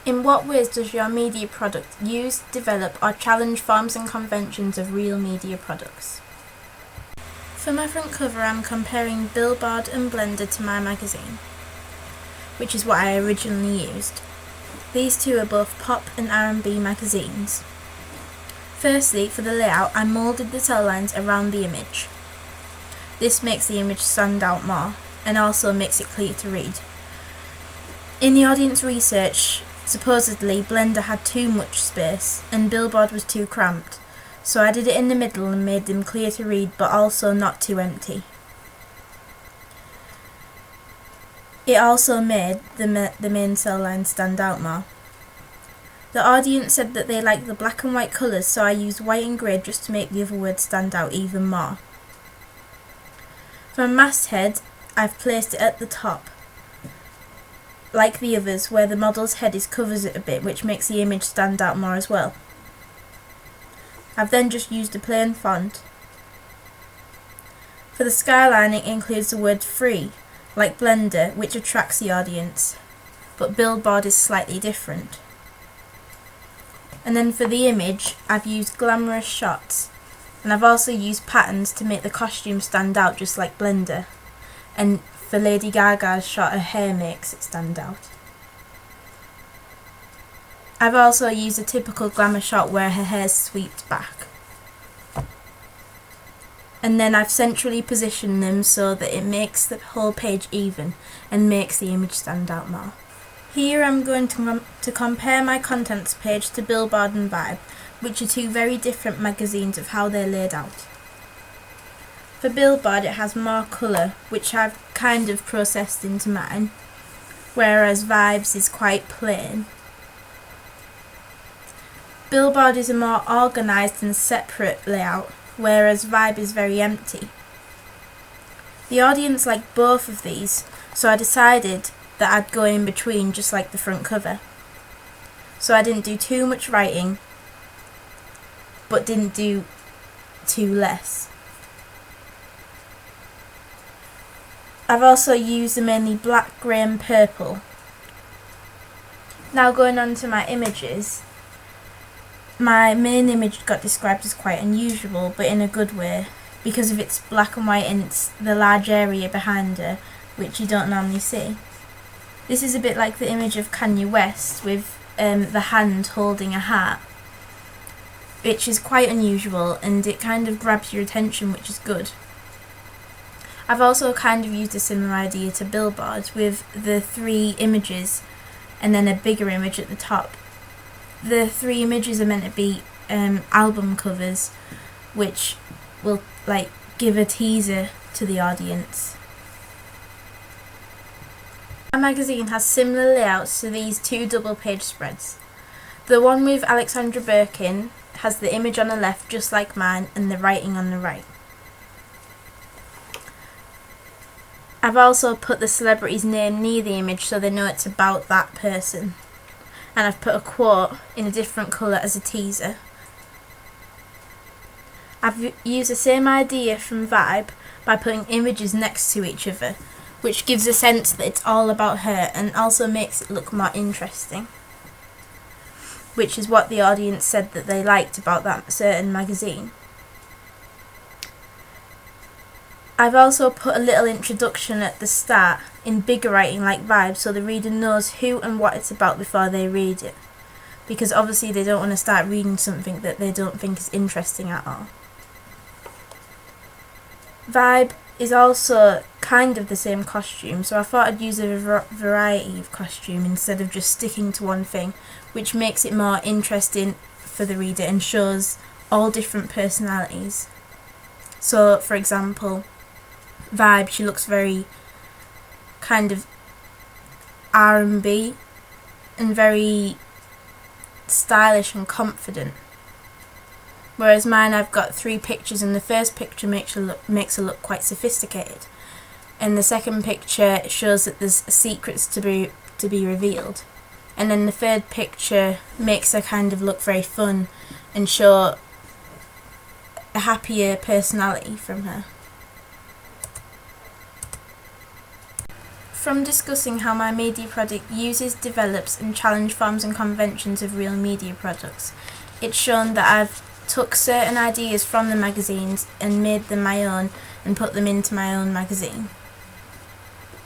In what ways does your media product use, develop or challenge forms and conventions of real media products? For my front cover, I'm comparing Billboard and Blender to my magazine, which is what I originally used. These two are both pop and R&B magazines. Firstly, for the layout, I moulded the cell lines around the image. This makes the image stand out more and also makes it clear to read. In the audience research, supposedly Blender had too much space and Billboard was too cramped, so I did it in the middle and made them clear to read but also not too empty. It also made the main cell line stand out more. The audience said that they liked the black and white colours, so I used white and grey just to make the other words stand out even more. For a masthead, I've placed it at the top, like the others, where the model's head covers it a bit, which makes the image stand out more as well. I've then just used a plain font. For the skyline, it includes the word free, like Blender, which attracts the audience, but Billboard is slightly different. And then for the image, I've used glamorous shots, and I've also used patterns to make the costume stand out just like Blender, and for Lady Gaga's shot, her hair makes it stand out. I've also used a typical glamour shot where her hair's swept back. And then I've centrally positioned them so that it makes the whole page even and makes the image stand out more. Here I'm going to compare my contents page to Billboard and Vibe, which are two very different magazines of how they're laid out. For Billboard, it has more colour, which I've kind of processed into mine, whereas Vibes is quite plain. Billboard is a more organised and separate layout, whereas Vibe is very empty. The audience liked both of these, so I decided that I'd go in between just like the front cover. So I didn't do too much writing, but didn't do too less. I've also used mainly black, grey and purple. Now going on to my images. My main image got described as quite unusual, but in a good way, because of its black and white and it's the large area behind her, which you don't normally see. This is a bit like the image of Kanye West with the hand holding a heart, which is quite unusual and it kind of grabs your attention, which is good. I've also kind of used a similar idea to Billboard with the 3 images and then a bigger image at the top. The 3 images are meant to be album covers, which will give a teaser to the audience. Our magazine has similar layouts to these 2 double page spreads. The one with Alexandra Birkin has the image on the left just like mine and the writing on the right. I've also put the celebrity's name near the image so they know it's about that person. And I've put a quote in a different colour as a teaser. I've used the same idea from Vibe by putting images next to each other, which gives a sense that it's all about her and also makes it look more interesting, which is what the audience said that they liked about that certain magazine. I've also put a little introduction at the start in bigger writing like Vibe so the reader knows who and what it's about before they read it, because obviously they don't want to start reading something that they don't think is interesting at all. Vibe is also kind of the same costume, so I thought I'd use a variety of costume instead of just sticking to one thing, which makes it more interesting for the reader and shows all different personalities. So for example, Vibe, she looks very kind of R&B and very stylish and confident. Whereas mine, I've got 3 pictures and the first picture makes her look quite sophisticated. And the second picture shows that there's secrets to be revealed. And then the third picture makes her kind of look very fun and show a happier personality from her. From discussing how my media product uses, develops and challenges forms and conventions of real media products, it's shown that I've took certain ideas from the magazines and made them my own and put them into my own magazine.